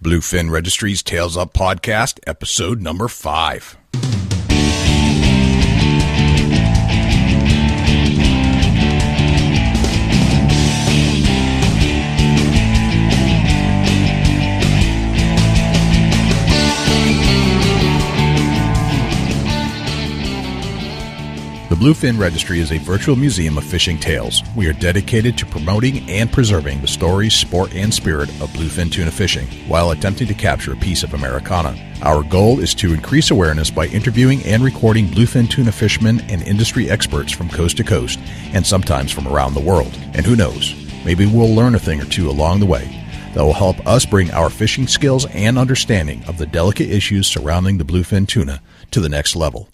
Bluefin Registry's Tails Up podcast, episode number 5. The Bluefin Registry is a virtual museum of fishing tales. We are dedicated to promoting and preserving the stories, sport, and spirit of bluefin tuna fishing while attempting to capture a piece of Americana. Our goal is to increase awareness by interviewing and recording bluefin tuna fishermen and industry experts from coast to coast and sometimes from around the world. And who knows, maybe we'll learn a thing or two along the way that will help us bring our fishing skills and understanding of the delicate issues surrounding the bluefin tuna to the next level.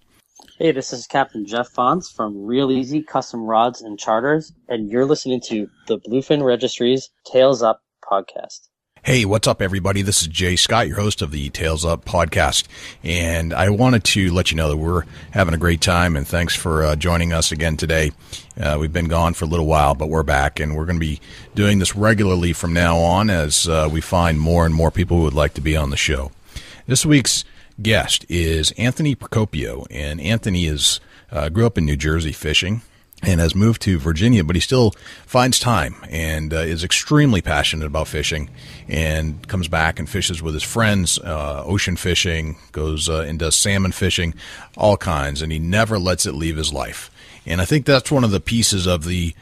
Hey, this is Captain Jeff Fonz from Real Easy Custom Rods and Charters, and you're listening to the Bluefin Registry's Tails Up podcast. Hey, what's up, everybody? This is Jay Scott, your host of the Tails Up podcast, and I wanted to let you know that we're having a great time, and thanks for joining us again today. We've been gone for a little while, but we're back, and we're going to be doing this regularly from now on as we find more and more people who would like to be on the show. This week's guest is Anthony Precopio, and Anthony grew up in New Jersey fishing and has moved to Virginia, but he still finds time and is extremely passionate about fishing and comes back and fishes with his friends, ocean fishing, goes and does salmon fishing, all kinds, and he never lets it leave his life. And I think that's one of the pieces of the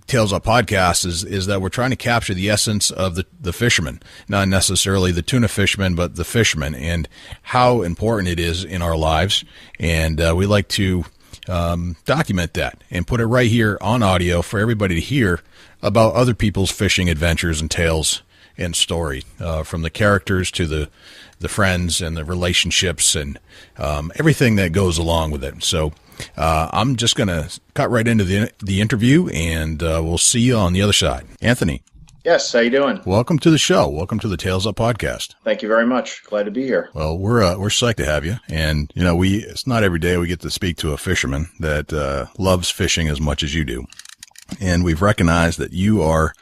Tails Up podcast is that we're trying to capture the essence of the fisherman, not necessarily the tuna fisherman, but the fisherman, and how important it is in our lives. And we like to document that and put it right here on audio for everybody to hear about other people's fishing adventures and tales and story, from the characters to the friends and the relationships and everything that goes along with it. So I'm just going to cut right into the interview, and we'll see you on the other side. Anthony. Yes, how you doing? Welcome to the show. Welcome to the Tails Up podcast. Thank you very much. Glad to be here. Well, we're psyched to have you, and it's not every day we get to speak to a fisherman that loves fishing as much as you do, and we've recognized that you are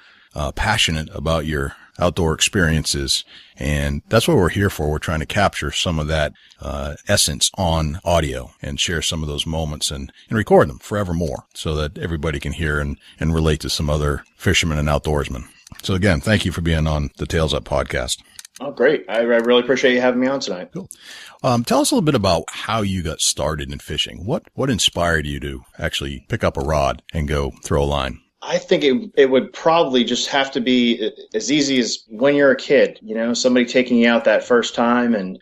passionate about your outdoor experiences, and that's what we're here for. We're trying to capture some of that essence on audio and share some of those moments and record them forevermore so that everybody can hear and relate to some other fishermen and outdoorsmen. So again, thank you for being on the Tails Up podcast. Oh, great. I really appreciate you having me on tonight. Cool. Tell us a little bit about how you got started in fishing. What inspired you to actually pick up a rod and go throw a line? I think it would probably just have to be as easy as when you're a kid, somebody taking you out that first time and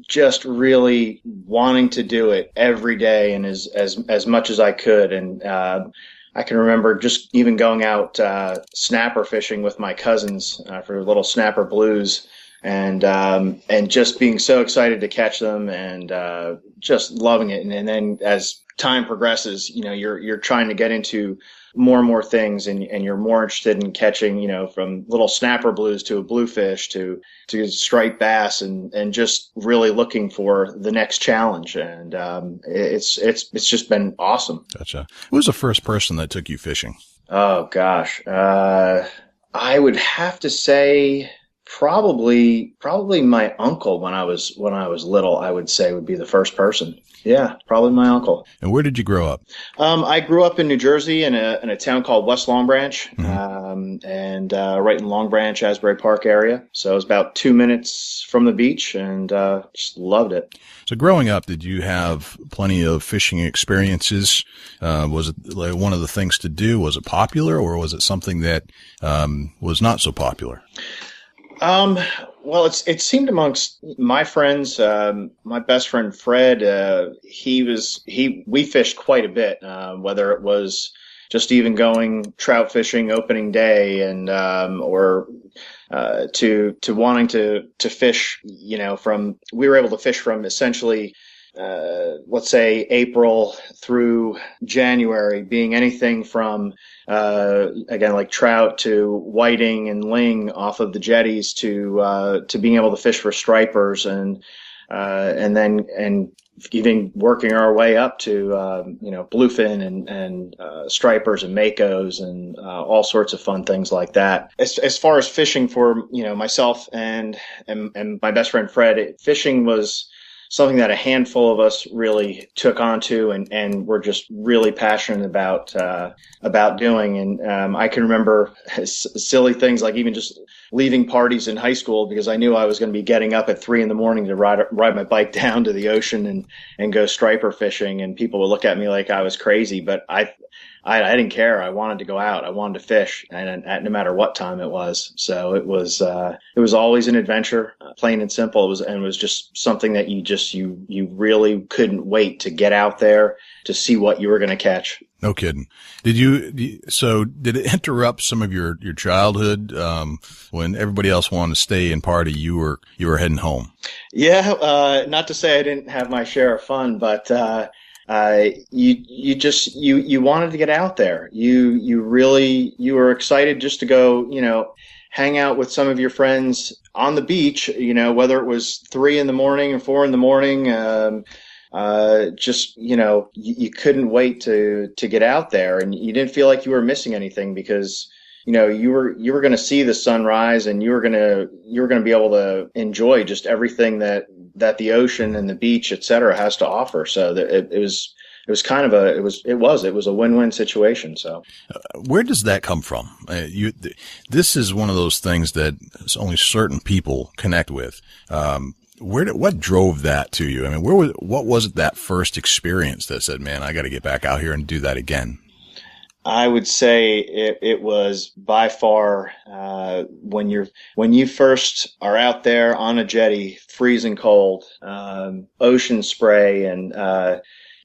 just really wanting to do it every day and as much as I could. And I can remember just even going out snapper fishing with my cousins for little snapper blues, and just being so excited to catch them and just loving it. And then as time progresses, you're trying to get into more and more things, and you're more interested in catching, from little snapper blues to a bluefish to striped bass, and just really looking for the next challenge. And it's just been awesome. Gotcha. Who was the first person that took you fishing? Oh gosh, I would have to say probably my uncle when I was little. I would say would be the first person. Yeah, probably my uncle. And where did you grow up? I grew up in New Jersey in a town called West Long Branch, mm-hmm. and right in Long Branch, Asbury Park area. So it was about 2 minutes from the beach, and just loved it. So growing up, did you have plenty of fishing experiences? Was it like one of the things to do? Was it popular, or was it something that was not so popular? Well, it seemed amongst my friends, my best friend Fred, we fished quite a bit, whether it was just even going trout fishing opening day and, or, to wanting to fish, we were able to fish from essentially, let's say April through January, being anything from, again, like trout to whiting and ling off of the jetties to being able to fish for stripers and then even working our way up to, bluefin and stripers and makos and all sorts of fun things like that. As far as fishing for, myself and my best friend Fred, fishing was something that a handful of us really took onto and were just really passionate about doing. And I can remember silly things like even just leaving parties in high school because I knew I was going to be getting up at 3 a.m. to ride my bike down to the ocean and go striper fishing. And people would look at me like I was crazy, but I didn't care. I wanted to go out. I wanted to fish, and no matter what time it was. So it was always an adventure, plain and simple. It was just something that you really couldn't wait to get out there to see what you were going to catch. No kidding. Did it interrupt some of your childhood, when everybody else wanted to stay and party, you were heading home? Yeah. Not to say I didn't have my share of fun, but, you wanted to get out there. You were excited just to go, hang out with some of your friends on the beach, whether it was 3 a.m. or 4 a.m. You couldn't wait to get out there, and you didn't feel like you were missing anything because, you were going to see the sunrise, and you were going to be able to enjoy just everything that the ocean and the beach, et cetera, has to offer. So that it was a win-win situation. So, where does that come from? This is one of those things that only certain people connect with. What drove that to you? I mean, what was it, that first experience that said, man, I got to get back out here and do that again? I would say it was by far, when you first are out there on a jetty, freezing cold, ocean spray, and,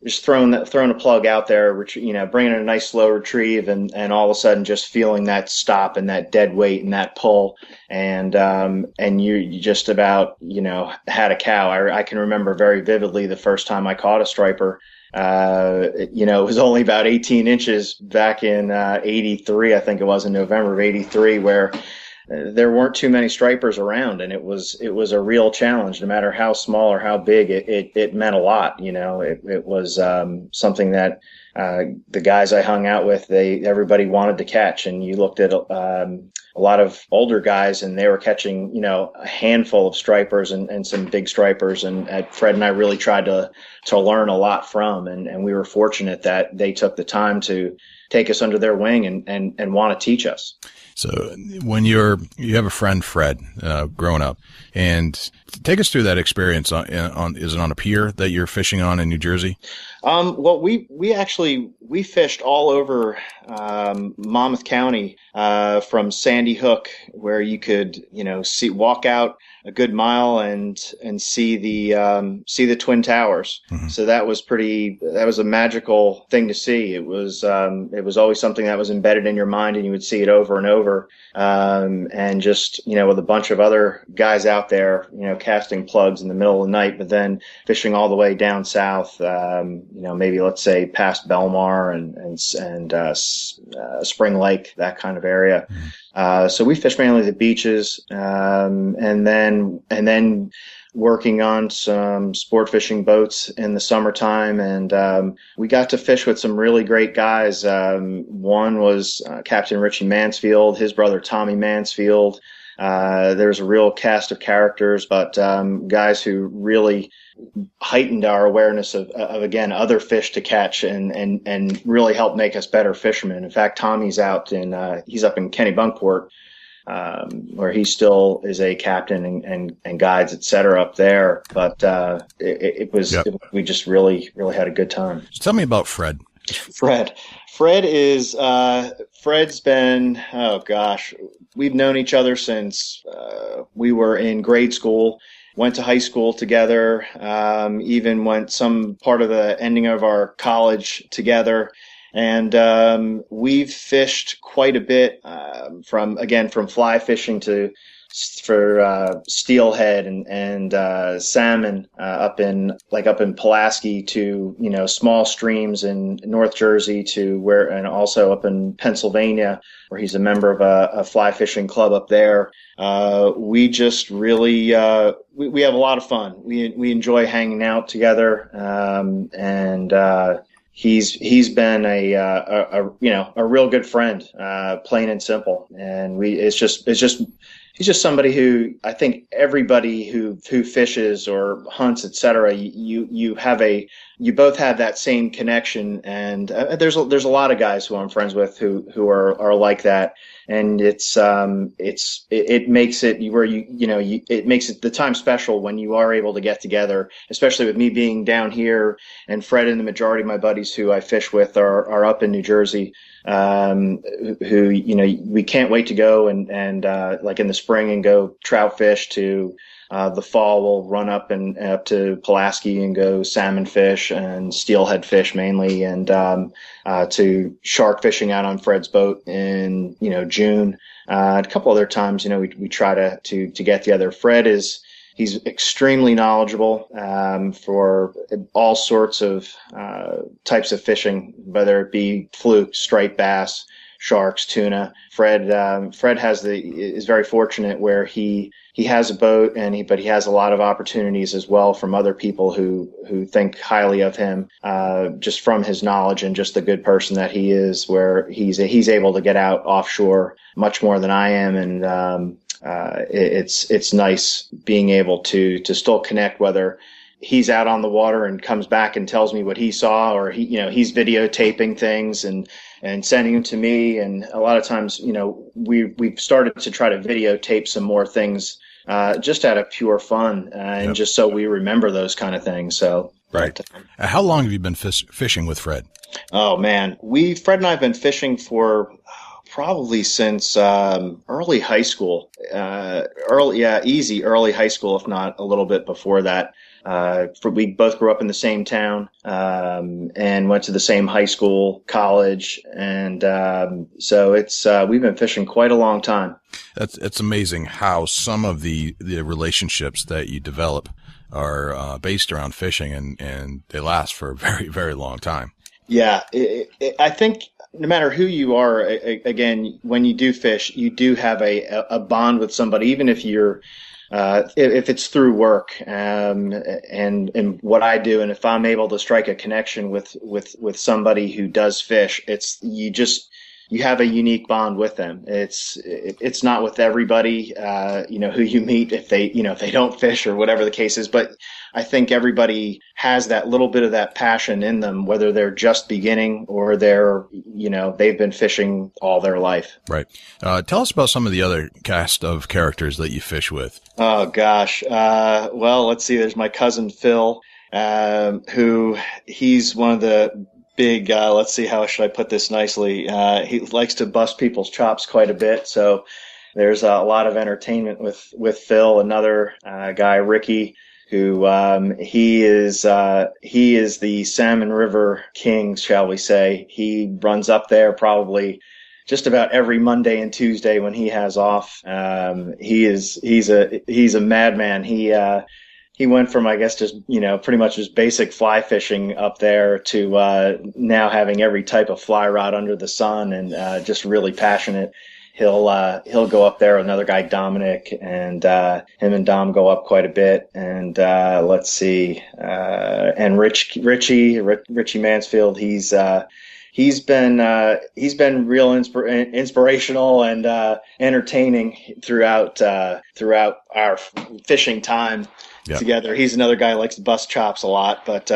just throwing a plug out there, bringing in a nice slow retrieve, and all of a sudden just feeling that stop and that dead weight and that pull, and you just about, had a cow. I can remember very vividly the first time I caught a striper. It was only about 18 inches back in 83, I think it was in November of 83, where there weren't too many stripers around, and it was a real challenge. No matter how small or how big, it meant a lot. It was something that the guys I hung out with, everybody wanted to catch, and you looked at a lot of older guys, and they were catching, a handful of stripers and some big stripers, and Fred and I really tried to learn a lot from, and we were fortunate that they took the time to take us under their wing and want to teach us. So when you have a friend, Fred, growing up, and take us through that experience is it on a pier that you're fishing on in New Jersey? Well, we fished all over, Monmouth County, from Sandy Hook, where you could, walk out a good mile and see the Twin Towers. Mm-hmm. So that was a magical thing to see. It was always something that was embedded in your mind, and you would see it over and over. And just, with a bunch of other guys out there, casting plugs in the middle of the night, but then fishing all the way down south, maybe let's say past Belmar and Spring Lake, that kind of area. Mm-hmm. So we fished mainly the beaches, and then working on some sport fishing boats in the summertime. And we got to fish with some really great guys. One was Captain Richie Mansfield, his brother Tommy Mansfield. There's a real cast of characters, but guys who really heightened our awareness of again, other fish to catch and really helped make us better fishermen. In fact, Tommy's out he's up in Kennebunkport, where he still is a captain and guides, et cetera, up there. But we just really, really had a good time. So tell me about Fred. Fred's been, oh gosh, we've known each other since we were in grade school. Went to high school together, even went some part of the ending of our college together. And we've fished quite a bit, from fly fishing to steelhead and salmon up in Pulaski to small streams in North Jersey to where, and also up in Pennsylvania where he's a member of a fly fishing club up there. We just really we have a lot of fun. We enjoy hanging out together, and he's been a real good friend, plain and simple. And he's just somebody who I think everybody who fishes or hunts, etc. You both have that same connection, and there's a lot of guys who I'm friends with who are like that, and it makes it where it makes it the time special when you are able to get together, especially with me being down here and Fred and the majority of my buddies who I fish with are up in New Jersey. Who we can't wait to go and like in the spring and go trout fish. To the fall we'll run up to Pulaski and go salmon fish and steelhead fish mainly, and to shark fishing out on Fred's boat in June. A couple other times we try to get together. He's extremely knowledgeable for all sorts of types of fishing, whether it be fluke, striped bass, sharks, tuna. Fred is very fortunate where he has a boat but he has a lot of opportunities as well from other people who think highly of him, just from his knowledge and just the good person that he is, where he's able to get out offshore much more than I am, and it's nice being able to still connect, whether he's out on the water and comes back and tells me what he saw, or he's videotaping things and sending them to me. And a lot of times, we've started to try to videotape some more things, just out of pure fun, and just so we remember those kind of things. So, right. How long have you been fishing with Fred? Oh man, Fred and I have been fishing for probably since early high school, early high school, if not a little bit before that. We both grew up in the same town, and went to the same high school, college, and so we've been fishing quite a long time. It's amazing how some of the relationships that you develop are based around fishing, and they last for a very, very long time. Yeah, I think no matter who you are, again, when you do fish, you do have a bond with somebody, even if you're if it's through work, and what I do, and if I'm able to strike a connection with somebody who does fish, you have a unique bond with them. It's not with everybody, who you meet if they don't fish or whatever the case is. But I think everybody has that little bit of that passion in them, whether they're just beginning or they've been fishing all their life. Right. Tell us about some of the other cast of characters that you fish with. Oh gosh. Well, let's see. There's my cousin Phil, who he's one of the big, let's see, how should I put this nicely? He likes to bust people's chops quite a bit. So there's a lot of entertainment with Phil. Another guy, Ricky, who he is the Salmon River King, shall we say. He runs up there probably just about every Monday and Tuesday when he has off. He's a madman. He went from, I guess, just, pretty much just basic fly fishing up there to now having every type of fly rod under the sun, and just really passionate. He'll go up there. Another guy, Dominic, and him and Dom go up quite a bit. And let's see, and Richie Mansfield. He's been real inspirational and entertaining throughout our fishing time. Yep. Together. He's another guy who likes to bust chops a lot, but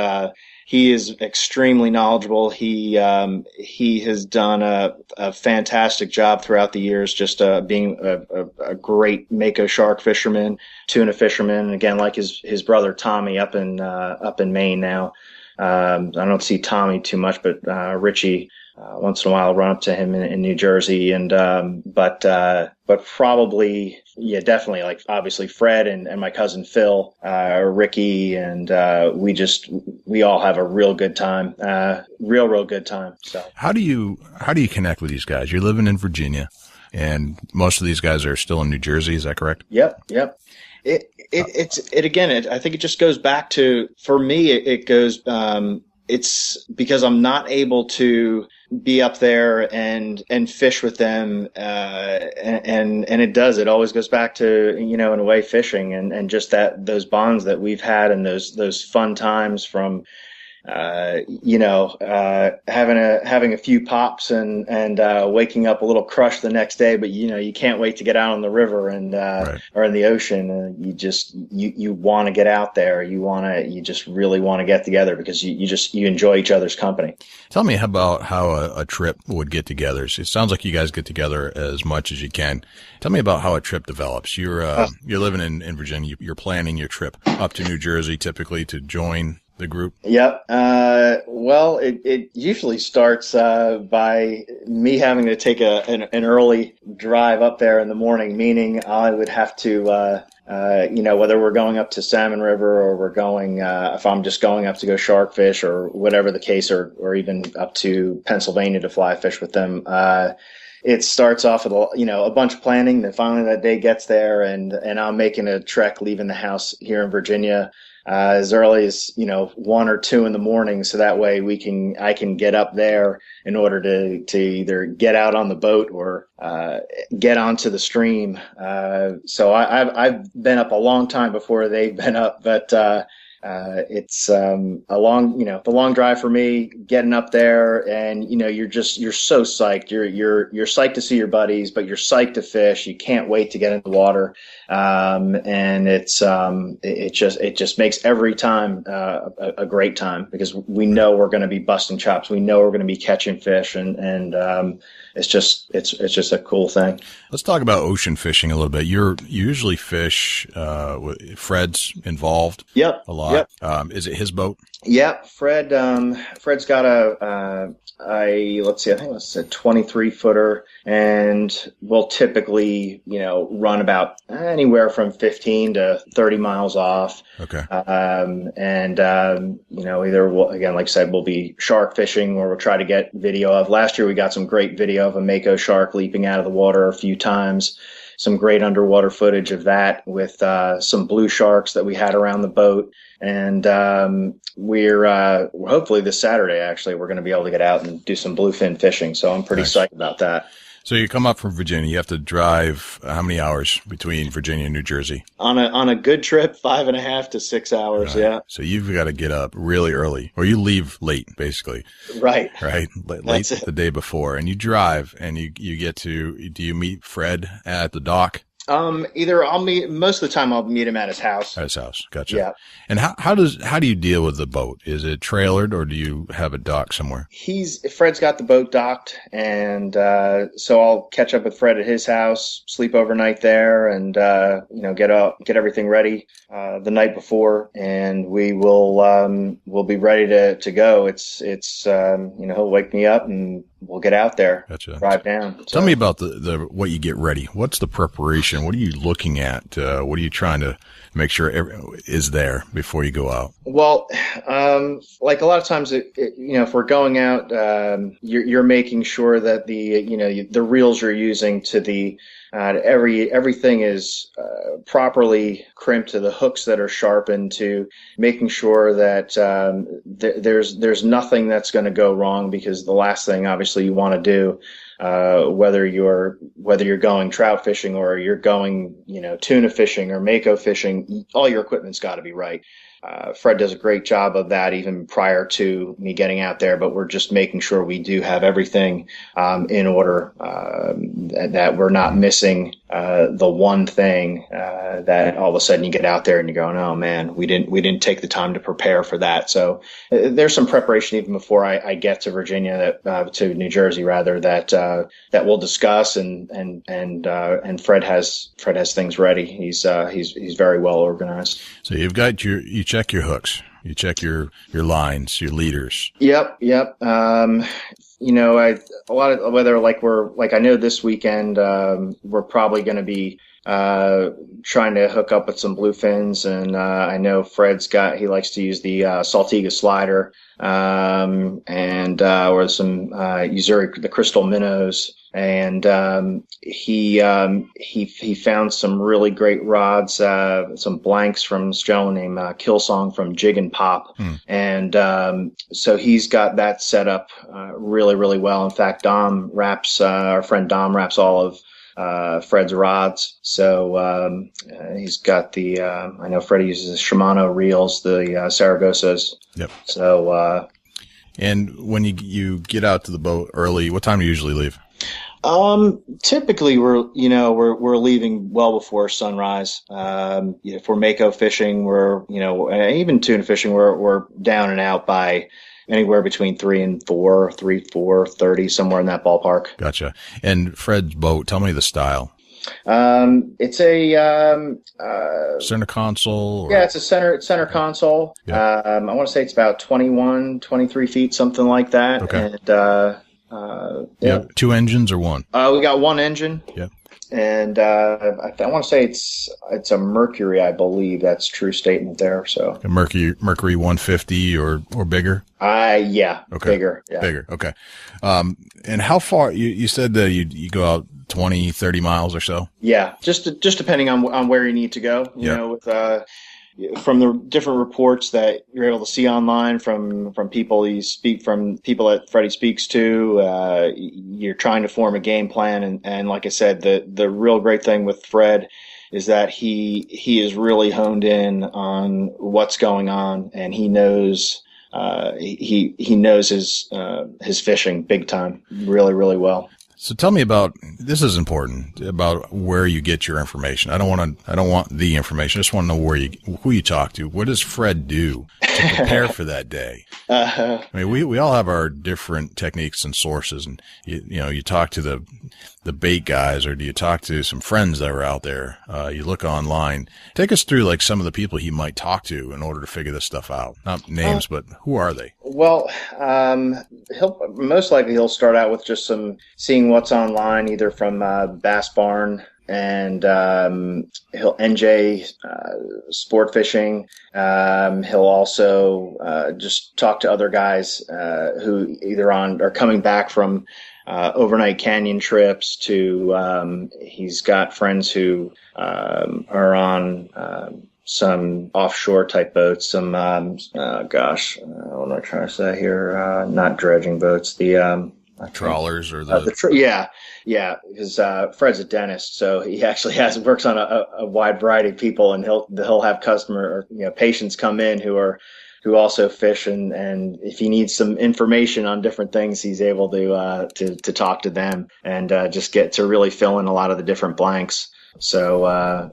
he is extremely knowledgeable. He has done a fantastic job throughout the years, just being a great mako shark fisherman, tuna fisherman, and again, like his brother Tommy up in Maine now. I don't see Tommy too much, but Richie, once in a while, I'll run up to him in New Jersey, and but probably, yeah, definitely, like obviously Fred and my cousin Phil, Ricky, and we all have a real good time, real good time. So how do you connect with these guys? You're living in Virginia. And most of these guys are still in New Jersey. Is that correct? Yep. I think it just goes back to, for me, it goes, it's because I'm not able to be up there and fish with them. And it always goes back to, in a way, fishing and just those bonds that we've had and those fun times from, having a few pops and waking up a little crushed the next day, but you can't wait to get out on the river and Right. or in the ocean. You want to get out there. You just really want to get together because you enjoy each other's company. Tell me about how a trip would get together. It sounds like you guys get together as much as you can. Tell me about how a trip develops. You're living in Virginia. You're planning your trip up to New Jersey typically to join the group. Yep. Well, it usually starts by me having to take an early drive up there in the morning, meaning I would have to, whether we're going up to Salmon River or we're going, if I'm just going up to go shark fish or whatever the case, or even up to Pennsylvania to fly fish with them. It starts off with a bunch of planning. Then finally that day gets there, and I'm making a trek, leaving the house here in Virginia as early as 1 or 2 in the morning, so that way I can get up there in order to either get out on the boat or get onto the stream. So I've been up a long time before they've been up, but it's a long, the long drive for me, getting up there, and you're so psyched. You're psyched to see your buddies, but you're psyched to fish. You can't wait to get in the water. And it just makes every time a great time because we know we're going to be busting chops. We know we're going to be catching fish, and it's just a cool thing. Let's talk about ocean fishing a little bit. You usually fish, Fred's involved. Yep. A lot. Yep. Is it his boat? Yeah, Fred's got let's see, I think it's a 23-footer, and we'll typically, run about anywhere from 15 to 30 miles off. Okay. Either again, like I said, we'll be shark fishing, or we'll try to get video of. Last year, we got some great video of a mako shark leaping out of the water a few times. Some great underwater footage of that with some blue sharks that we had around the boat. And we're hopefully this Saturday, actually, we're going to be able to get out and do some bluefin fishing. So I'm pretty psyched about that. So you come up from Virginia. You have to drive how many hours between Virginia and New Jersey? On a good trip, 5.5 to 6 hours. Right. Yeah. So you've got to get up really early, or you leave late, basically. Right. Late the day before, and you drive, and you get to. Do you meet Fred at the dock? Either most of the time I'll meet him at his house. At his house. Gotcha. Yeah. And how do you deal with the boat? Is it trailered, or do you have it docked somewhere? Fred's got the boat docked, and so I'll catch up with Fred at his house, sleep overnight there, and get everything ready the night before, and we'll be ready to go. It's he'll wake me up and we'll get out there. Gotcha. Drive down. Tell me about the what you get ready. What's the preparation? What are you looking at? What are you trying to make sure is there before you go out? Well, like a lot of times, if we're going out, you're making sure that the reels you're using to the everything is properly crimped to the hooks that are sharpened, to making sure that there's nothing that's going to go wrong, because the last thing obviously you want to do, whether you're going trout fishing or you're going tuna fishing or mako fishing, all your equipment's got to be right. Fred does a great job of that even prior to me getting out there, but we're just making sure we do have everything in order, that we're not missing the one thing that all of a sudden you get out there and you're going, oh man, we didn't take the time to prepare for that. So there's some preparation even before I get to Virginia, to New Jersey rather, that we'll discuss, and Fred has things ready. He's very well organized. So you've got you check your hooks, you check your lines, your leaders. Yep. A lot of, whether I know this weekend, we're probably going to be trying to hook up with some bluefins, and I know he likes to use the Saltiga slider, or some Usuri, the crystal minnows, and he found some really great rods, some blanks from this gentleman named Killsong from Jig and Pop, and so he's got that set up really, really well. In fact, our friend Dom wraps all of Fred's rods. So he's got the I know Fred uses the Shimano reels, the Saragosas. Yep. So and when you get out to the boat early, what time do you usually leave? Typically we're leaving well before sunrise. If we're mako fishing, even tuna fishing, we're down and out by anywhere between 3 and 4, 4:30, somewhere in that ballpark. Gotcha. And Fred's boat, tell me the style. It's a center console? Yeah, it's a center console. Yeah. I want to say it's about 21, 23 feet, something like that. Okay. And yeah. 2 engines or 1? We got 1 engine. Yeah. And I want to say it's a Mercury, I believe. That's a true statement there. So a Mercury 150 or bigger? Yeah. Okay. Bigger. Yeah. Bigger. Okay. And how far you said that you go out 20, 30 miles or so? Yeah. Just depending on where you need to go, you know, with from the different reports that you're able to see online from people that Freddie speaks to, you're trying to form a game plan. And like I said, the real great thing with Fred is that he is really honed in on what's going on, and he knows, he knows his fishing big time, really, really well. So tell me this is important, about where you get your information. I don't want the information. I just want to know who you talk to. What does Fred do to prepare for that day? I mean, we all have our different techniques and sources, and you talk to the bait guys, or do you talk to some friends that are out there? You look online. Take us through like some of the people he might talk to in order to figure this stuff out. Not names, but who are they? Well, he'll start out with just seeing what's online, either from Bass Barn and NJ Sport Fishing. He'll also just talk to other guys who either are coming back from overnight canyon trips to he's got friends who are on some offshore type boats, some what am I trying to say here? Not dredging boats, the trawlers or yeah, because Fred's a dentist, so he actually works on a wide variety of people, and he'll have patients come in who also fish, and if he needs some information on different things, he's able to talk to them and just get to really fill in a lot of the different blanks. So,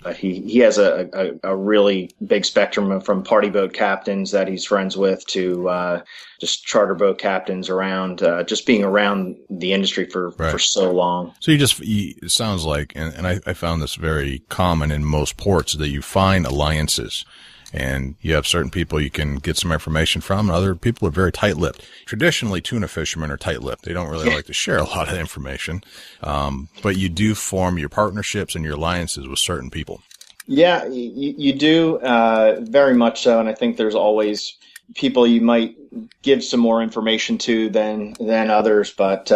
but he has a really big spectrum from party boat captains that he's friends with to just charter boat captains around, just being around the industry for so long. So it sounds like, and I found this very common in most ports, that you find alliances. And you have certain people you can get some information from, and other people are very tight-lipped. Traditionally, tuna fishermen are tight-lipped. They don't really like to share a lot of information. But you do form your partnerships and your alliances with certain people. Yeah, you do, very much so. And I think there's always people you might give some more information to than others. But,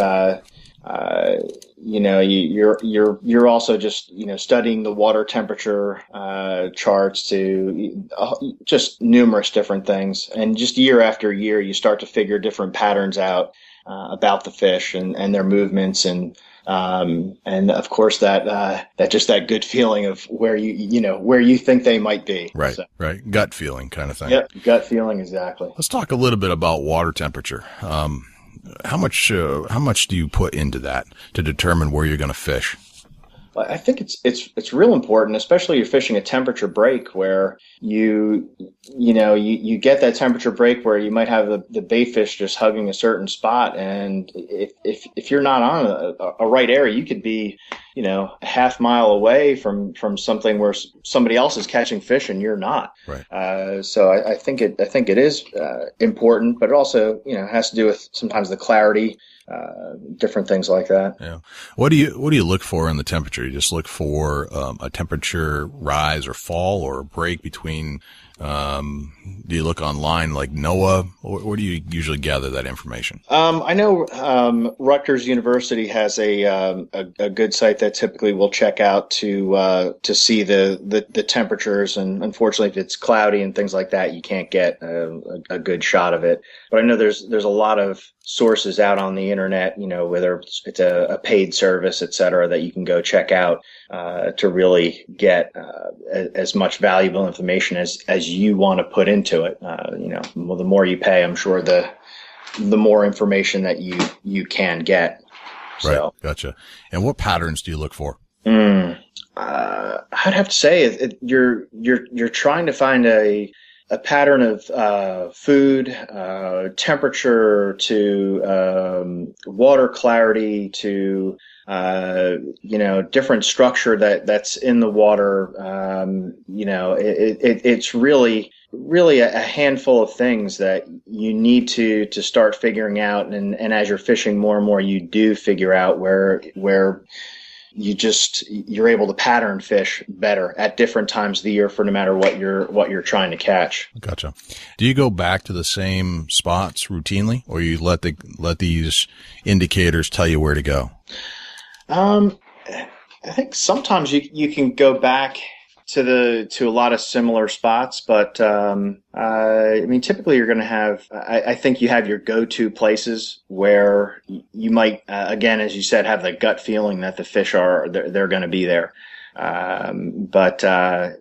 you're also just, studying the water temperature charts to just numerous different things. And just year after year, you start to figure different patterns out about the fish and their movements. And of course that just that good feeling of where you think they might be. Right. So. Right. Gut feeling kind of thing. Yep. Gut feeling. Exactly. Let's talk a little bit about water temperature. How much do you put into that to determine where you're going to fish? Well, I think it's real important, especially you're fishing a temperature break where you get that temperature break where you might have the bait fish just hugging a certain spot, and if you're not on a right area, you could be a half mile away from something where somebody else is catching fish and you're not. Right. So I think it is important, but it also has to do with sometimes the clarity, different things like that. Yeah. What do you look for in the temperature? You just look for a temperature rise or fall or a break between. Do you look online like NOAA? Where do you usually gather that information? I know Rutgers University has a good site that typically will check out to see the temperatures, and unfortunately, if it's cloudy and things like that, you can't get a good shot of it. But I know there's a lot of sources out on the internet, whether it's a paid service, et cetera, that you can go check out to really get as much valuable information as you want to put into it. Well, the more you pay, I'm sure the more information that you can get. So. Right. Gotcha. And what patterns do you look for? I'd have to say you're trying to find a pattern of food, temperature to water clarity to different structure that's in the water. It's really a handful of things that you need to start figuring out, and as you're fishing more and more, you do figure out where you're able to pattern fish better at different times of the year for no matter what you're trying to catch. Gotcha. Do you go back to the same spots routinely, or you let these indicators tell you where to go? I think sometimes you can go back to a lot of similar spots, but typically you're going to have. I think you have your go-to places where you might, again, as you said, have the gut feeling that the fish they're going to be there. But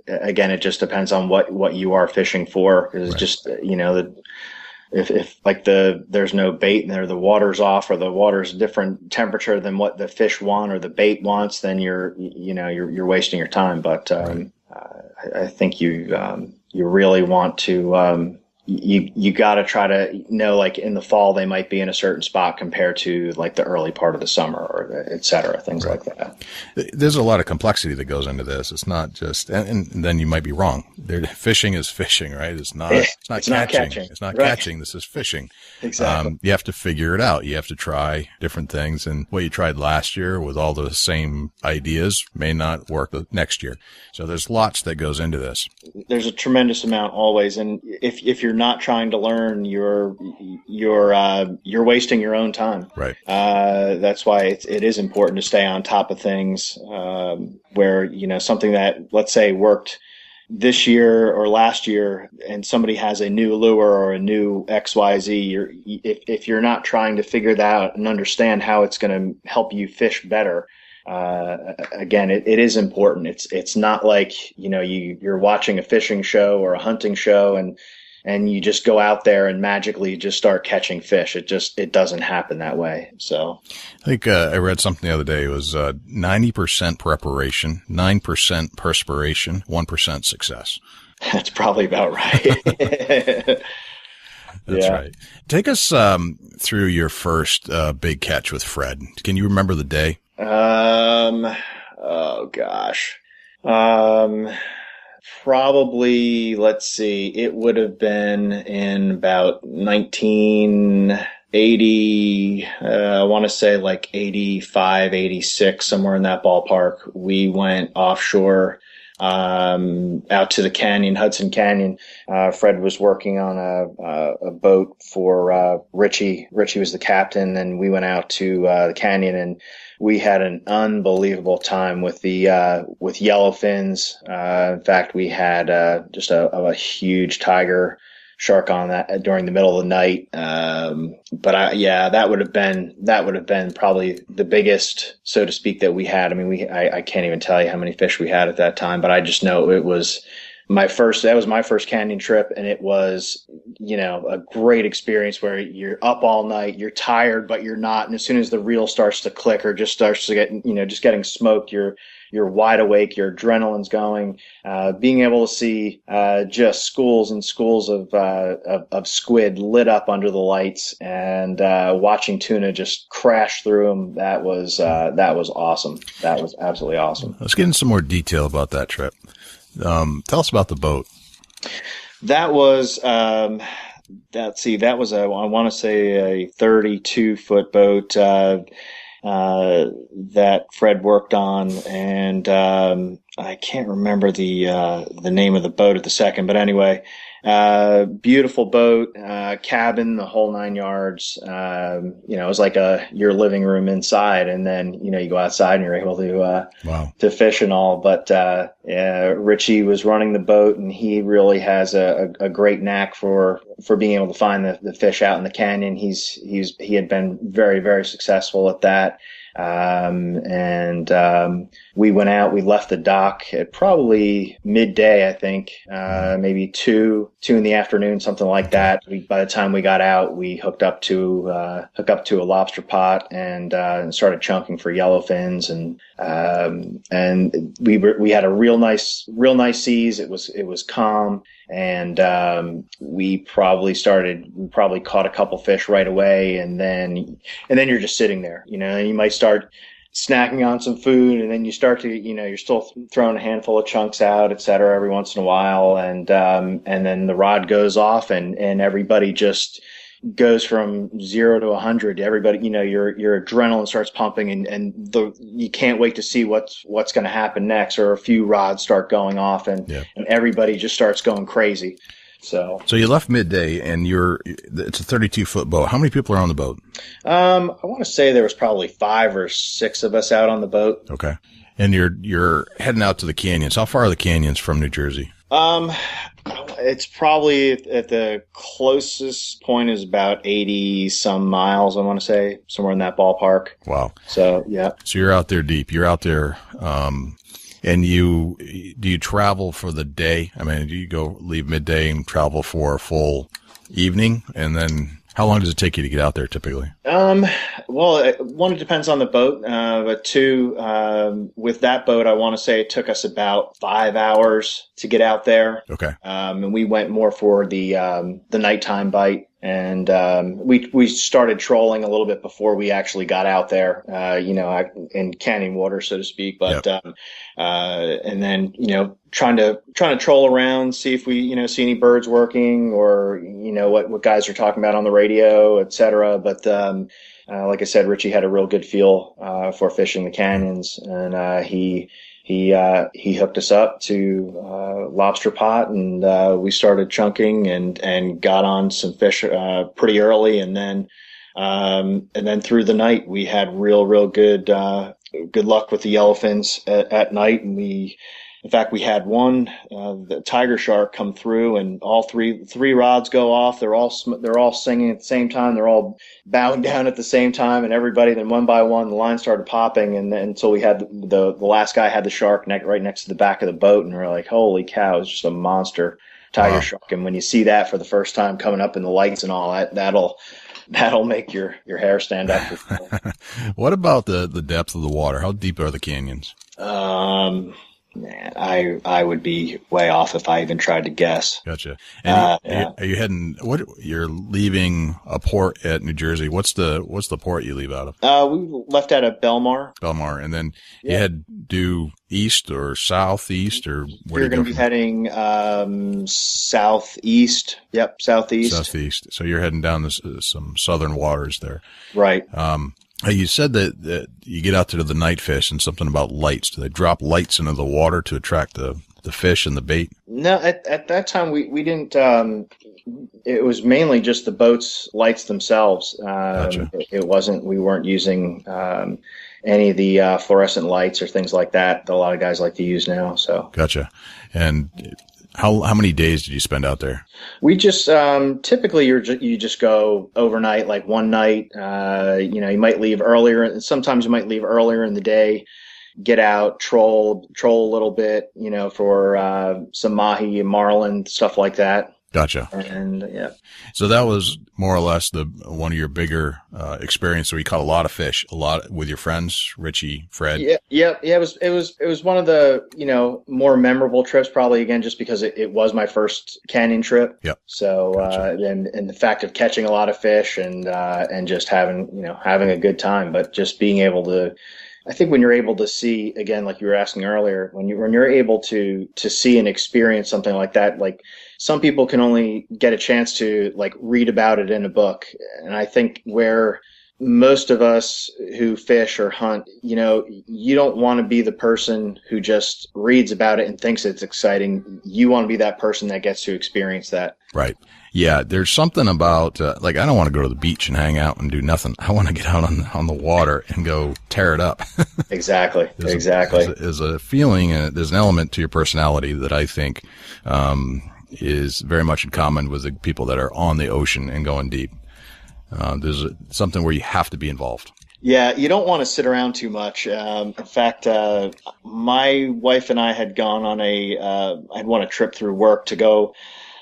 again, it just depends on what you are fishing for. Because it's just if like there's no bait and the water's off, or the water's a different temperature than what the fish want or the bait wants, then you're wasting your time. But I think you really want to you got to try to know, like in the fall they might be in a certain spot compared to like the early part of the summer, or et cetera, things like that. There's a lot of complexity that goes into this. It's not just, and then you might be wrong. Fishing is fishing, right? It's not catching. It's not catching. This is fishing. Exactly. You have to figure it out. You have to try different things, and what you tried last year with all the same ideas may not work the next year. So there's lots that goes into this. There's a tremendous amount always, and if you're not trying to learn, you're wasting your own time. Right. That's why it is important to stay on top of things. Where something that, let's say, worked this year or last year, and somebody has a new lure or a new XYZ. If you're not trying to figure that out and understand how it's going to help you fish better. Again, it is important. It's not like, you're watching a fishing show or a hunting show and you just go out there and magically just start catching fish. It doesn't happen that way. So I think, I read something the other day. It was, 90% preparation, 9% perspiration, 1% success. That's probably about right. That's right. Take us, through your first, big catch with Fred. Can you remember the day? Oh gosh. Probably, let's see, it would have been in about 1980, I want to say like 85, 86, somewhere in that ballpark. We went offshore, out to the canyon, Hudson Canyon. Fred was working on a boat for, Richie. Richie was the captain, and we went out to, the canyon, and we had an unbelievable time with with yellowfins. In fact, we had just a huge tiger shark on that during the middle of the night. But that would have been probably the biggest, so to speak, that we had. I mean, I can't even tell you how many fish we had at that time, but I just know it was that was my first canyon trip, and it was, a great experience where you're up all night, you're tired, but you're not. And as soon as the reel starts to click or just starts to get, just getting smoked, you're wide awake, your adrenaline's going, being able to see, just schools and schools of squid lit up under the lights, and, watching tuna just crash through them. That was awesome. That was absolutely awesome. Let's get into some more detail about that trip. Tell us about the boat. That was, I want to say a 32-foot boat, that Fred worked on, and, I can't remember the name of the boat at the second, but anyway, beautiful boat, cabin, the whole 9 yards. It was like your living room inside, and then, you go outside and you're able to fish and all. But, Richie was running the boat, and he really has a great knack for being able to find the fish out in the canyon. He had been very, very successful at that. We went out, we left the dock at probably midday, I think, maybe two in the afternoon, something like that. By the time we got out, we hooked up to a lobster pot and started chunking for yellowfins, and we had a real nice seas. It was calm. And we probably caught a couple fish right away, and then you're just sitting there, and you might start snacking on some food, and then you start to, you're still throwing a handful of chunks out, et cetera, every once in a while, and then the rod goes off, and everybody just goes from 0 to 100. Everybody, your adrenaline starts pumping, and you can't wait to see what's going to happen next, or a few rods start going off, and everybody just starts going crazy. So you left midday, and it's a 32-foot boat. How many people are on the boat? I want to say there was probably 5 or 6 of us out on the boat. Okay. And you're heading out to the canyons. How far are the canyons from New Jersey? It's probably at the closest point is about 80 some miles, I want to say, somewhere in that ballpark. Wow. So, yeah. So you're out there deep. You're out there, and do you travel for the day? I mean, do you leave midday and travel for a full evening? And then how long does it take you to get out there typically? Well, one, it depends on the boat. But two, with that boat, I want to say it took us about 5 hours to get out there. Okay. And we went more for the nighttime bite. And, we started trolling a little bit before we actually got out there, in canyon water, so to speak. But, and then, trying to troll around, see if we, see any birds working, or, what guys are talking about on the radio, et cetera. But, like I said, Richie had a real good feel, for fishing the canyons, and, he hooked us up to lobster pot, and we started chunking and got on some fish pretty early, and then through the night we had real good luck with the yellowfins at night, and in fact, we had one, the tiger shark, come through, and all three rods go off. They're all singing at the same time. They're all bowing down at the same time, and everybody. Then one by one, the line started popping, and then until we had the last guy had the shark right next to the back of the boat, and we're like, "Holy cow! It's just a monster tiger shark!" And when you see that for the first time coming up in the lights and all that, that'll make your hair stand up. What about the depth of the water? How deep are the canyons? Man, I would be way off if I even tried to guess. Gotcha. And are you heading? You're leaving a port at New Jersey? What's the port you leave out of? We left out of Belmar. Belmar, and then you head due east or southeast, or where you're going to be heading southeast. Yep, southeast. Southeast. So you're heading down some southern waters there, right? You said that you get out there to the night fish, and something about lights. Do they drop lights into the water to attract the fish and the bait? No, at that time we didn't. It was mainly just the boat's lights themselves. Gotcha. It wasn't. We weren't using any of the fluorescent lights or things like that a lot of guys like to use now. So gotcha. And how many days did you spend out there? We just typically you just go overnight, like one night. You might leave earlier. Sometimes you might leave earlier in the day, get out, troll a little bit, for some mahi and marlin, stuff like that. Gotcha. And yeah. So that was more or less one of your bigger experience where you caught a lot of fish, a lot with your friends, Richie, Fred. Yeah. It was one of the, more memorable trips, probably, again, just because it was my first canyon trip. Yep. So, Gotcha. and the fact of catching a lot of fish and just having a good time, but just being able to, I think when you're able to see, again, like you were asking earlier, when you're able to see and experience something like that, like some people can only get a chance to like read about it in a book. And I think where most of us who fish or hunt, you don't want to be the person who just reads about it and thinks it's exciting. You want to be that person that gets to experience that. Right. Yeah. There's something about, like, I don't want to go to the beach and hang out and do nothing. I want to get out on the water and go tear it up. Exactly. There's a feeling, and there's an element to your personality that I think, is very much in common with the people that are on the ocean and going deep. There's something where you have to be involved. Yeah, you don't want to sit around too much. In fact, my wife and I had gone on I'd won a trip through work to go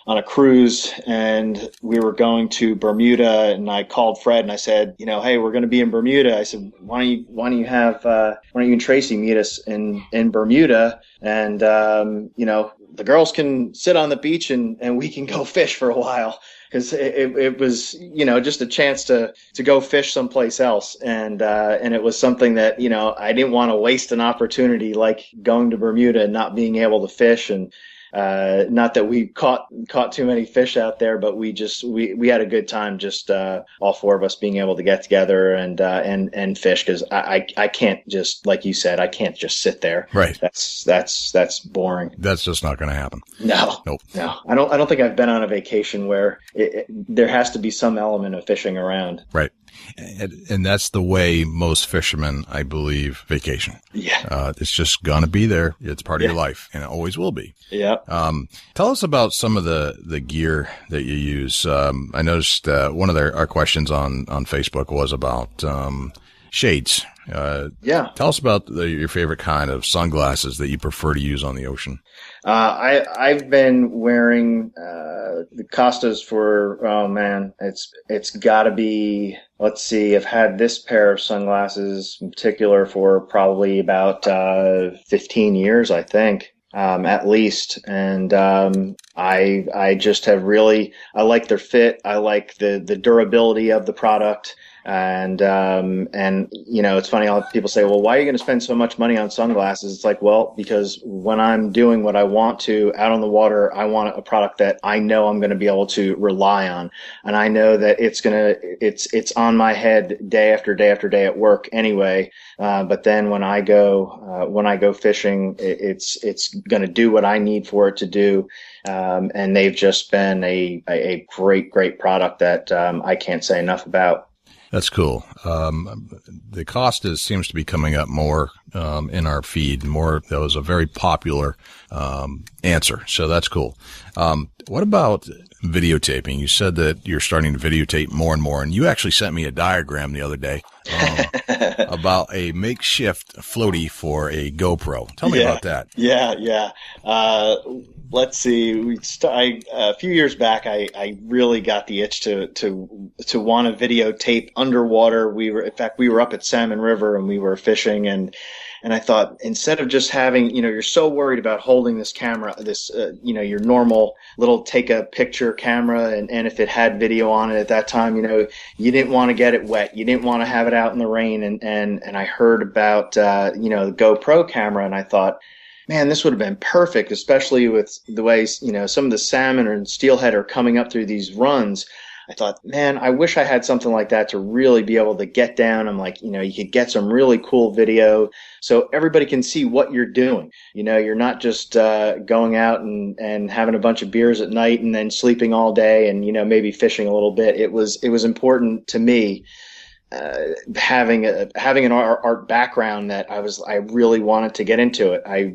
on a cruise, and we were going to Bermuda, and I called Fred and I said, hey, we're going to be in Bermuda. I said, why don't you and Tracy meet us in Bermuda, and the girls can sit on the beach and we can go fish for a while. Because it was, just a chance to go fish someplace else. And it was something that, I didn't want to waste an opportunity like going to Bermuda and not being able to fish. And not that we caught too many fish out there, but we had a good time, just all four of us being able to get together and fish. Because I can't just, like you said, I can't just sit there. Right. That's boring. That's just not going to happen. No. Nope. No. I don't think I've been on a vacation where there has to be some element of fishing around. Right. And that's the way most fishermen, I believe, vacation. Yeah. It's just going to be there. It's part of your life, and it always will be. Yeah. Tell us about some of the gear that you use. I noticed one of our questions on Facebook was about shades. Tell us about your favorite kind of sunglasses that you prefer to use on the ocean. I've been wearing the Costas for, oh man, it's got to be, let's see, I've had this pair of sunglasses in particular for probably about 15 years, I think. At least. And I just have really, I like their fit. I like the durability of the product. And it's funny how people say, well, why are you going to spend so much money on sunglasses? It's like, well, because when I'm doing what I want to out on the water, I want a product that I know I'm going to be able to rely on. And I know that it's on my head day after day after day at work anyway. But then when I go fishing, it's going to do what I need for it to do. And they've just been a great product that, I can't say enough about. That's cool. The Costas seems to be coming up more in our feed. That was a very popular answer, so that's cool. What about videotaping? You said that you're starting to videotape more and more, and you actually sent me a diagram the other day about a makeshift floaty for a GoPro. Tell me about that. Yeah. Let's see. A few years back, I really got the itch to want to videotape underwater. We were up at Salmon River and we were fishing, and I thought, instead of just having, you're so worried about holding this camera, your normal little take a picture camera, and if it had video on it at that time, you didn't want to get it wet. You didn't want to have it out in the rain. And I heard about, the GoPro camera, and I thought, man, this would have been perfect, especially with the way, some of the salmon and steelhead are coming up through these runs. I thought, man, I wish I had something like that to really be able to get down. I'm like, you could get some really cool video so everybody can see what you're doing. You're not just going out and having a bunch of beers at night and then sleeping all day and, maybe fishing a little bit. It was important to me. Having an art background that I really wanted to get into it. I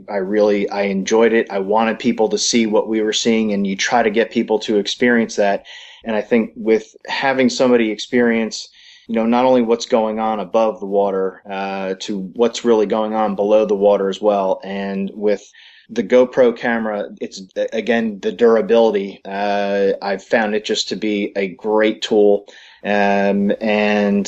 enjoyed it. I wanted people to see what we were seeing, and you try to get people to experience that. And I think with having somebody experience, not only what's going on above the water, to what's really going on below the water as well. And with the GoPro camera, it's, again, the durability. I've found it just to be a great tool. And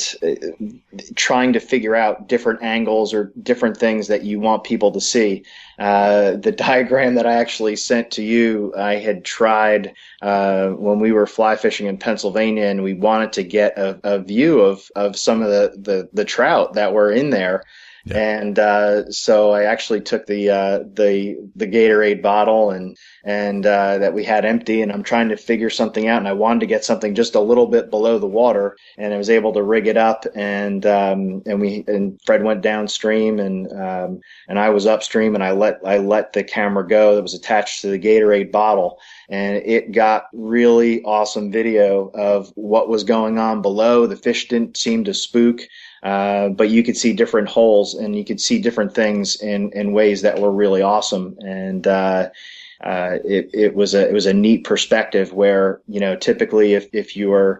trying to figure out different angles or different things that you want people to see. The diagram that I actually sent to you, I had tried when we were fly fishing in Pennsylvania, and we wanted to get a view of some of the trout that were in there. Yeah. And so I actually took the Gatorade bottle and that we had empty, and I'm trying to figure something out, and I wanted to get something just a little bit below the water, and I was able to rig it up, and Fred went downstream, and I was upstream, and I let the camera go that was attached to the Gatorade bottle, and it got really awesome video of what was going on below. The fish didn't seem to spook. But you could see different holes, and you could see different things in ways that were really awesome. And it was a neat perspective where, typically if you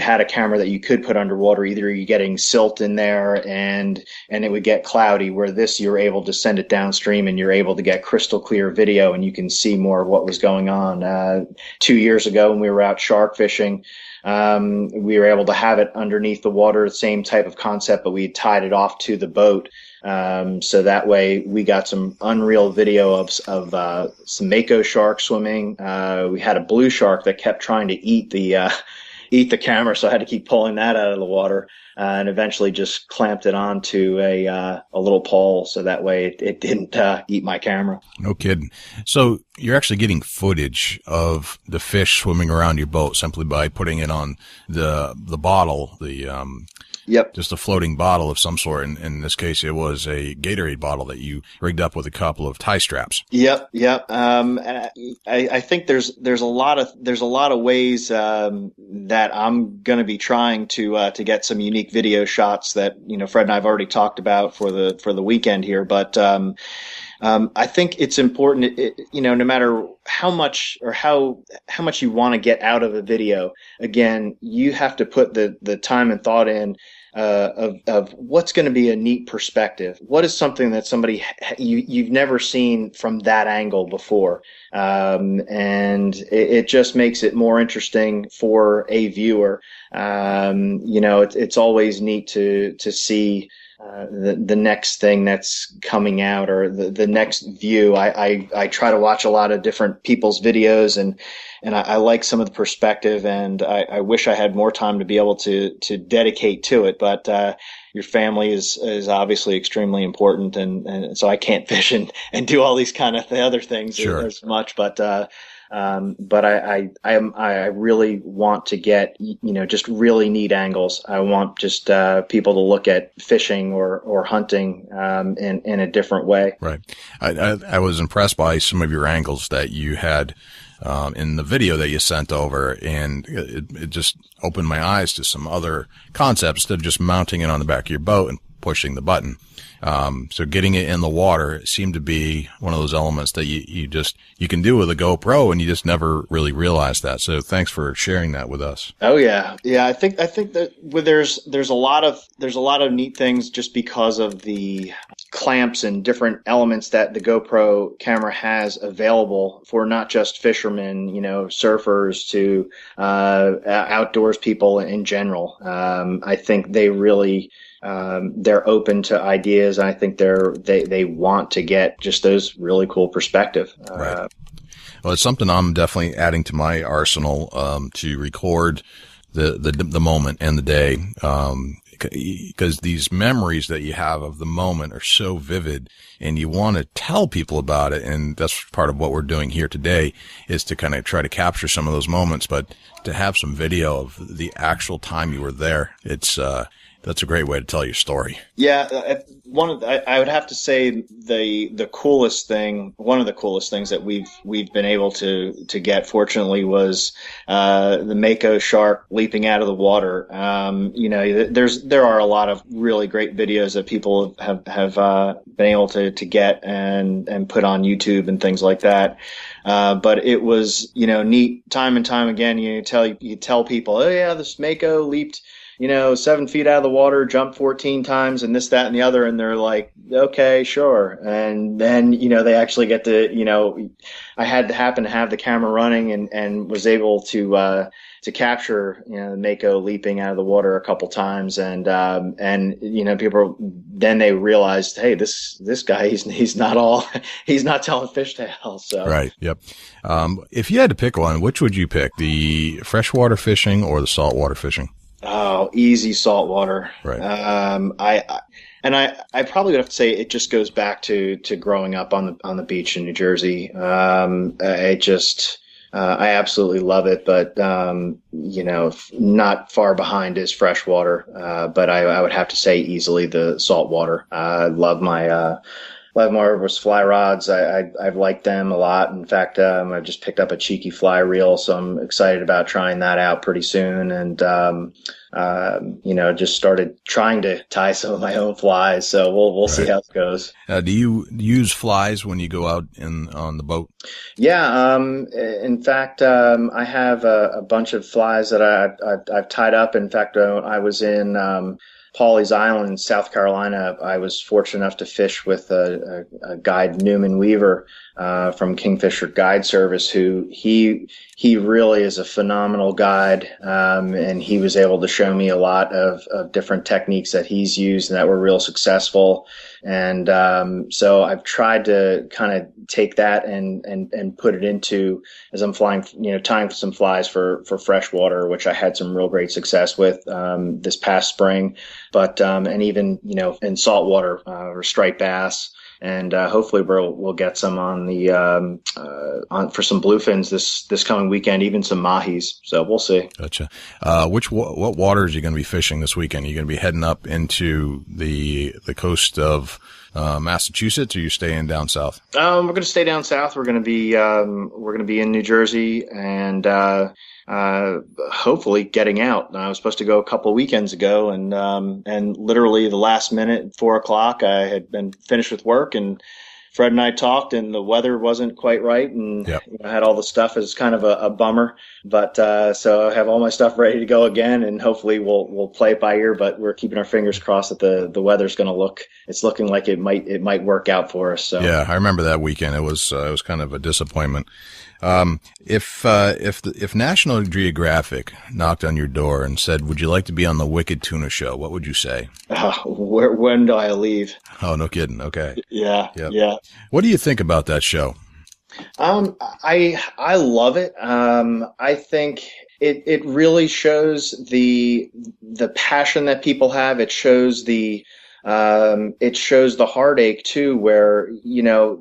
had a camera that you could put underwater, either you're getting silt in there and it would get cloudy, where this, you're able to send it downstream and you're able to get crystal clear video, and you can see more of what was going on. 2 years ago when we were out shark fishing, we were able to have it underneath the water, the same type of concept, but we tied it off to the boat. So that way we got some unreal video of some mako sharks swimming. We had a blue shark that kept trying to eat the camera, so I had to keep pulling that out of the water, and eventually just clamped it onto a little pole, so that way it didn't eat my camera. No kidding. So you're actually getting footage of the fish swimming around your boat simply by putting it on the bottle, Yep. Just a floating bottle of some sort. In this case, it was a Gatorade bottle that you rigged up with a couple of tie straps. Yep. I think there's a lot of ways that I'm going to be trying to get some unique video shots that Fred and I have already talked about for the weekend here, but I think it's important, no matter how much or how much you want to get out of a video, again, you have to put the time and thought in of what's going to be a neat perspective. What is something that you've never seen from that angle before? And it just makes it more interesting for a viewer. It's always neat to see the next thing that's coming out, or the next view. I try to watch a lot of different people's videos, and I like some of the perspective, and I wish I had more time to be able to dedicate to it. But your family is obviously extremely important, and so I can't fish and do all these kind of other things Sure. as much. But I really want to get, just really neat angles. I want just people to look at fishing or hunting in a different way. Right. I was impressed by some of your angles that you had in the video that you sent over, and it just opened my eyes to some other concepts instead of just mounting it on the back of your boat and pushing the button. So getting it in the water seemed to be one of those elements that you can do with a GoPro, and you just never really realized that. So thanks for sharing that with us. Oh yeah. Yeah. I think that there's a lot of neat things just because of the clamps and different elements that the GoPro camera has available for not just fishermen, surfers to, outdoors people in general. I think they really, they're open to ideas. I think they want to get just those really cool perspective. Right. Well, it's something I'm definitely adding to my arsenal, to record the moment and the day. Because these memories that you have of the moment are so vivid, and you want to tell people about it. And that's part of what we're doing here today, is to kind of try to capture some of those moments, but to have some video of the actual time you were there. That's a great way to tell your story. Yeah, I would have to say the coolest thing, one of the coolest things that we've been able to get, fortunately, was the mako shark leaping out of the water. There are a lot of really great videos that people have been able to get and put on YouTube and things like that. But it was neat time and time again. You tell people, oh yeah, this mako leaped 7 feet out of the water, jump 14 times and this, that, and the other. And they're like, okay, sure. And then, they actually get to, I had to happen to have the camera running and was able to capture, the mako leaping out of the water a couple times. And people, then they realized, hey, this guy, he's not telling fish tales. So. Right. Yep. If you had to pick one, which would you pick? The freshwater fishing or the saltwater fishing? Oh, easy saltwater. Right. I probably would have to say it just goes back to growing up on the beach in New Jersey. I absolutely love it, but not far behind is freshwater. But I would have to say easily the saltwater. I love my Marvelous fly rods. I've liked them a lot. In fact, I just picked up a cheeky fly reel, so I'm excited about trying that out pretty soon. And just started trying to tie some of my own flies. So we'll see how it goes. Do you use flies when you go out on the boat? Yeah. In fact, I have a bunch of flies that I've tied up. In fact, I was in Pawleys Island in South Carolina. I was fortunate enough to fish with a guide, Newman Weaver, from Kingfisher Guide Service, who he really is a phenomenal guide. And he was able to show me a lot of different techniques that he's used and that were real successful. And so I've tried to kind of take that and put it into, as I'm flying, tying some flies for freshwater, which I had some real great success with this past spring. But and even in saltwater or striped bass. And hopefully we'll get some on the for some bluefins this coming weekend, even some mahis. So we'll see. Gotcha. What waters are you going to be fishing this weekend? Are you going to be heading up into the coast of Massachusetts, or are you staying down south? We're going to stay down south. We're going to be in New Jersey and hopefully getting out. I was supposed to go a couple of weekends ago, and literally the last minute, 4:00, I had been finished with work, and Fred and I talked, and the weather wasn't quite right, and Yep. I had all the stuff as kind of a bummer. But so I have all my stuff ready to go again, and hopefully we'll play it by ear. But we're keeping our fingers crossed that the weather's going to it's looking like it might work out for us. So yeah, I remember that weekend. It was kind of a disappointment. If National Geographic knocked on your door and said, "Would you like to be on the Wicked Tuna Show?" What would you say? When do I leave? Oh, no kidding. Okay. Yeah. Yep. Yeah. What do you think about that show? I love it. I think it really shows the passion that people have. It shows the heartache too, where,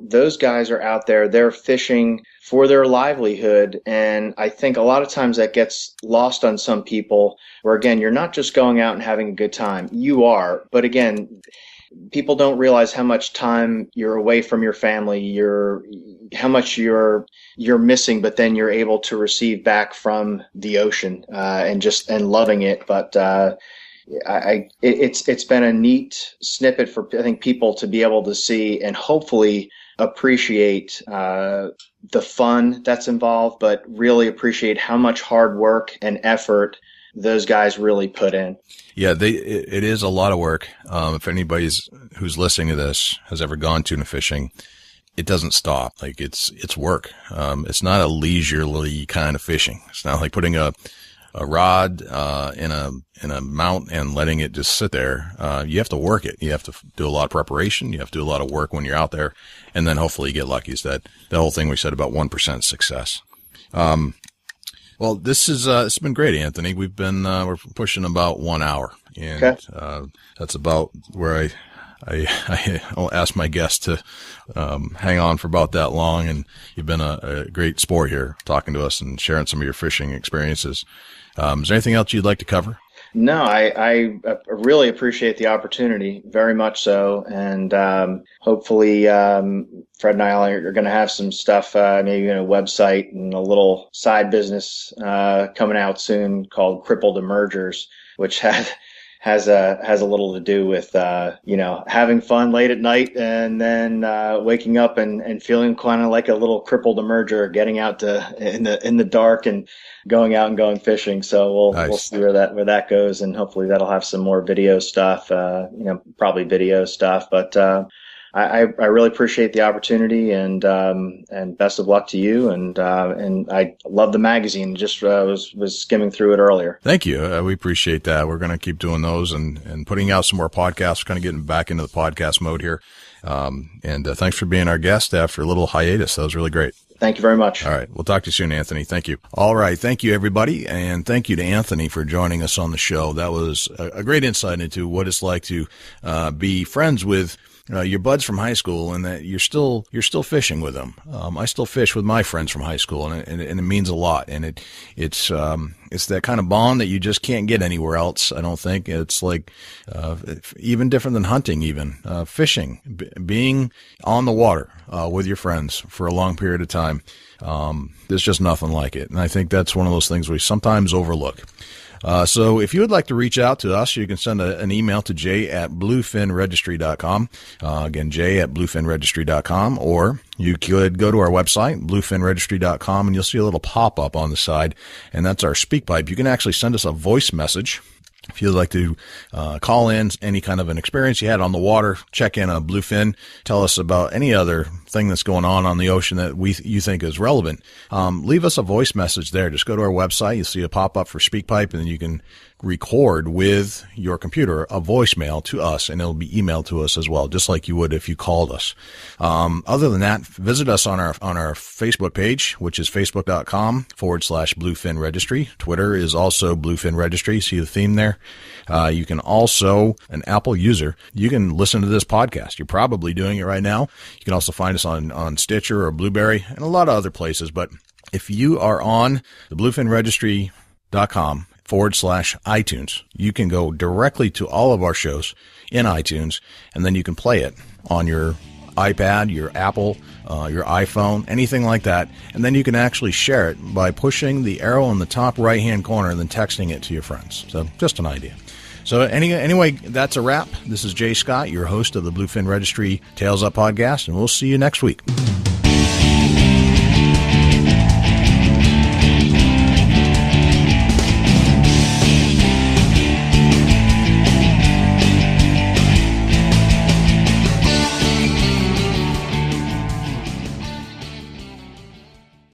those guys are out there, they're fishing for their livelihood. And I think a lot of times that gets lost on some people, where again, you're not just going out and having a good time. You are, but again, people don't realize how much time you're away from your family, how much you're missing, but then you're able to receive back from the ocean, and loving it. But, it's been a neat snippet for, I think, people to be able to see and hopefully appreciate the fun that's involved, but really appreciate how much hard work and effort those guys really put in. Yeah, it is a lot of work. If anybody's who's listening to this has ever gone tuna fishing, it doesn't stop. Like it's work. It's not a leisurely kind of fishing. It's not like putting a rod in a mount and letting it just sit there. You have to work it. You have to do a lot of preparation. You have to do a lot of work when you're out there, and then hopefully you get lucky. Is that the whole thing we said about 1% success? Well, it's been great, Anthony. We're pushing about 1 hour, and okay. That's about where I'll ask my guests to hang on for about that long, and you've been a great sport here, talking to us and sharing some of your fishing experiences. Is there anything else you'd like to cover? No, I really appreciate the opportunity, very much so, and hopefully Fred and I are going to have some stuff, maybe in a website and a little side business coming out soon called Crippled Emergers, which has a little to do with having fun late at night and then waking up and feeling kind of like a little crippled emerger, getting out in the dark and going out and going fishing. So Nice. we'll see where that goes, and hopefully that'll have some more video stuff. Probably video stuff, but. I really appreciate the opportunity, and best of luck to you. And I love the magazine. Just was skimming through it earlier. Thank you. We appreciate that. We're going to keep doing those and putting out some more podcasts. Kind of getting back into the podcast mode here. And thanks for being our guest after a little hiatus. That was really great. Thank you very much. All right. We'll talk to you soon, Anthony. Thank you. All right. Thank you, everybody. And thank you to Anthony for joining us on the show. That was a great insight into what it's like to be friends with your buds from high school, and that you're still fishing with them. I still fish with my friends from high school, and it means a lot. And it's that kind of bond that you just can't get anywhere else. I don't think it's like even different than hunting, even fishing, being on the water with your friends for a long period of time. There's just nothing like it, and I think that's one of those things we sometimes overlook. So if you would like to reach out to us, you can send an email to jay@bluefinregistry.com. Again, jay@bluefinregistry.com, or you could go to our website, bluefinregistry.com, and you'll see a little pop-up on the side, and that's our speak pipe. You can actually send us a voice message. If you'd like to call in any kind of an experience you had on the water, check in on Bluefin, tell us about any other thing that's going on the ocean that you think is relevant, leave us a voice message there. Just go to our website. You'll see a pop-up for SpeakPipe, and then you can record with your computer a voicemail to us, and it'll be emailed to us as well, just like you would if you called us. Other than that, visit us on our Facebook page, which is facebook.com/Bluefin Registry. Twitter is also Bluefin Registry. See the theme there? You can also, an Apple user, you can listen to this podcast. You're probably doing it right now. You can also find us on Stitcher or Blueberry and a lot of other places. But if you are on the bluefinregistry.com/iTunes, you can go directly to all of our shows in iTunes, and then you can play it on your iPad, your Apple, your iPhone, anything like that. And then you can actually share it by pushing the arrow in the top right-hand corner and then texting it to your friends. So just an idea. So anyway, that's a wrap. This is Jay Scott, your host of the Bluefin Registry Tails Up podcast, and we'll see you next week.